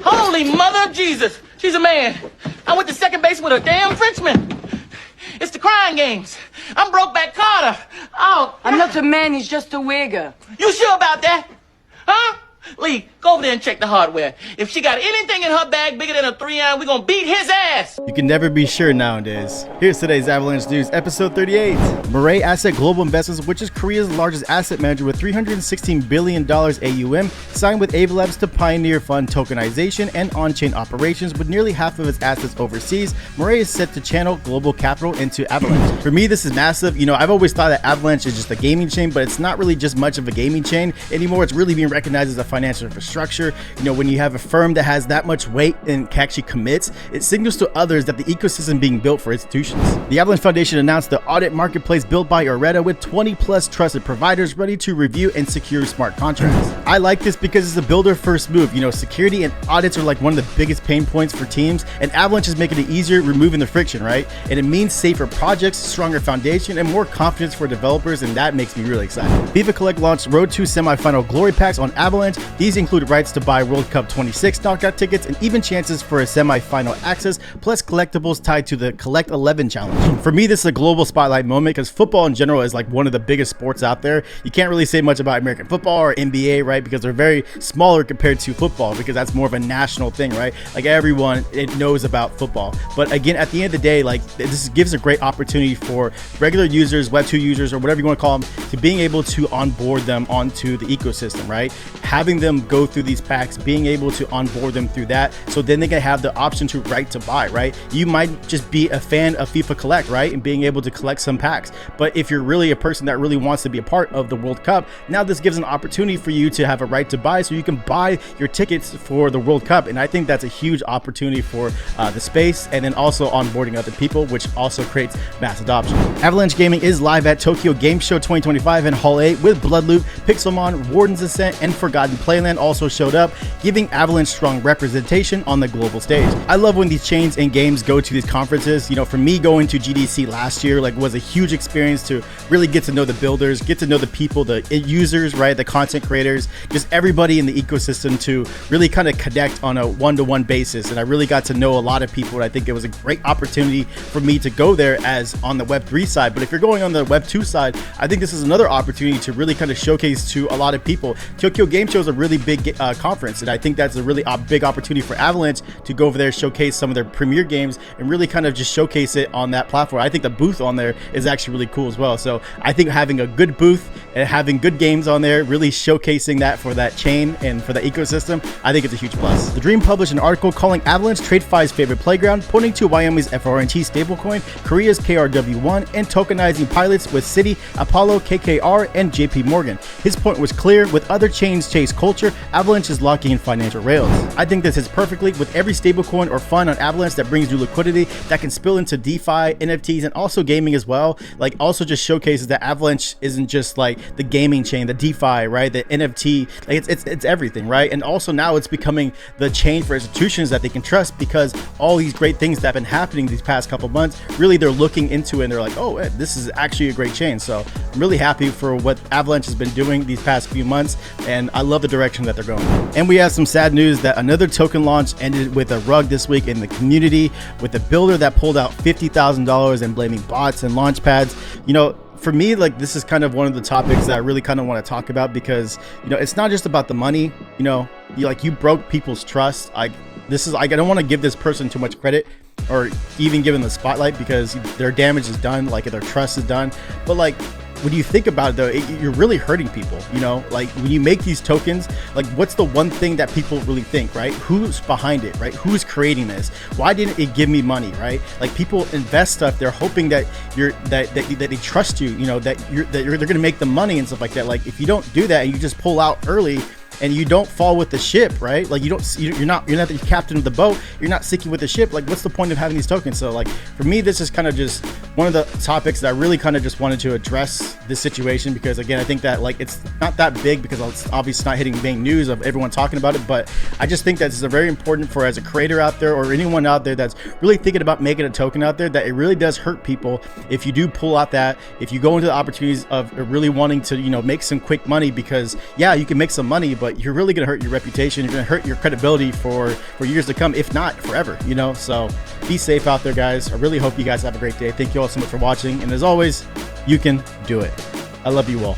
Holy mother of Jesus. She's a man. I went to second base with a damn Frenchman. It's the crying games. I'm Brokeback Carter. Oh. I'm not a man, he's just a wigger. You sure about that? Huh? Lee, go over there and check the hardware. If she got anything in her bag bigger than a 3-iron, we're gonna beat his ass. You can never be sure nowadays. Here's today's Avalanche News, episode 38. Mirae Asset Global Investments, which is Korea's largest asset manager with $316 billion AUM, signed with Ava Labs to pioneer fund tokenization and on-chain operations. With nearly half of its assets overseas, Mirae is set to channel global capital into Avalanche. For me, this is massive. You know, I've always thought that Avalanche is just a gaming chain, but it's not really just much of a gaming chain anymore. It's really being recognized as a financial infrastructure. You know, when you have a firm that has that much weight and actually commits, it signals to others that the ecosystem being built for institutions. The Avalanche Foundation announced the Audit Marketplace built by Oreta with 20 plus trusted providers ready to review and secure smart contracts. I like this because it's a builder first move. You know, security and audits are like one of the biggest pain points for teams, and Avalanche is making it easier, removing the friction, right? And it means safer projects, stronger foundation, and more confidence for developers, and that makes me really excited. FIFA Collect launched Road to Semifinal Glory Packs on Avalanche. These include rights to buy World Cup 26 knockout tickets and even chances for a semi-final access, plus collectibles tied to the Collect 11 challenge. For me, this is a global spotlight moment because football in general is like one of the biggest sports out there. You can't really say much about American football or NBA, right? Because they're very smaller compared to football, because that's more of a national thing, right? Like everyone knows about football. But again, at the end of the day, like this gives a great opportunity for regular users, Web2 users, or whatever you want to call them, to being able to onboard them onto the ecosystem, right? Having them go through these packs, being able to onboard them through that, so then they can have the option to right to buy, right? You might just be a fan of FIFA Collect, right? And being able to collect some packs. But if you're really a person that really wants to be a part of the World Cup, now this gives an opportunity for you to have a right to buy, so you can buy your tickets for the World Cup. And I think that's a huge opportunity for the space, and then also onboarding other people, which also creates mass adoption. Avalanche Gaming is live at Tokyo Game Show 2025 in Hall 8 with BloodLoop, Pixelmon, Warden's Ascent, and Forgotten Playland also showed up, giving Avalanche strong representation on the global stage. I love when these chains and games go to these conferences. You know, for me, going to GDC last year was a huge experience to really get to know the builders, get to know the people, the users, right, the content creators, just everybody in the ecosystem, to really kind of connect on a one-to-one basis. And I really got to know a lot of people, and I think it was a great opportunity for me to go there as on the Web3 side. But if you're going on the Web2 side, I think this is another opportunity to really kind of showcase to a lot of people. Tokyo Game Show is a really big conference, and I think that's a really big opportunity for Avalanche to go over there, showcase some of their premier games, and really kind of just showcase it on that platform. I think the booth on there is actually really cool as well. So I think having a good booth and having good games on there, really showcasing that for that chain and for the ecosystem, I think it's a huge plus. ThaDream published an article calling Avalanche TradFi's favorite playground, pointing to Wyoming's FRNT stablecoin, Korea's KRW1, and tokenizing pilots with Citi, Apollo, KKR, and JP Morgan. His point was clear: with other chains chase culture, Avalanche is locking in financial rails. I think this is perfectly with every stablecoin or fund on Avalanche that brings new liquidity that can spill into DeFi, NFTs, and also gaming as well. Like, also just showcases that Avalanche isn't just like the gaming chain, the DeFi, right, the NFT, like it's everything, right? And also now it's becoming the chain for institutions that they can trust, because all these great things that have been happening these past couple months, really they're looking into it and they're like, oh, this is actually a great chain. So I'm really happy for what Avalanche has been doing these past few months, and I love the direction that they're going. And we have some sad news that another token launch ended with a rug this week in the community, with a builder that pulled out $50,000 and blaming bots and launch pads. You know, for me, like, this is kind of one of the topics that I really kind of want to talk about, because, you know, it's not just about the money. You know, you broke people's trust. I don't want to give this person too much credit or even give them the spotlight, because their damage is done, like their trust is done. But like, when you think about it though, you're really hurting people. You know, like when you make these tokens, like what's the one thing that people really think, right? Who's behind it, right? Who's creating this? Why didn't it give me money, right? Like, people invest stuff, they're hoping that that they trust you, you know, that they're going to make the money and stuff like that. Like, if you don't do that and you just pull out early and you don't fall with the ship, right? Like, you're not the captain of the boat, you're not sinking with the ship. Like, what's the point of having these tokens? So like, for me, this is kind of just one of the topics that I really kind of just wanted to address this situation, because again, I think that like it's not that big, because it's obviously not hitting main news of everyone talking about it, but I just think that this is a very important for, as a creator out there or anyone out there that's really thinking about making a token out there, that it really does hurt people if you do pull out that, if you go into the opportunities of really wanting to, you know, make some quick money, because yeah, you can make some money, but but you're really going to hurt your reputation. You're going to hurt your credibility for years to come, if not forever, you know? So be safe out there, guys. I really hope you guys have a great day. Thank you all so much for watching. And as always, you can do it. I love you all.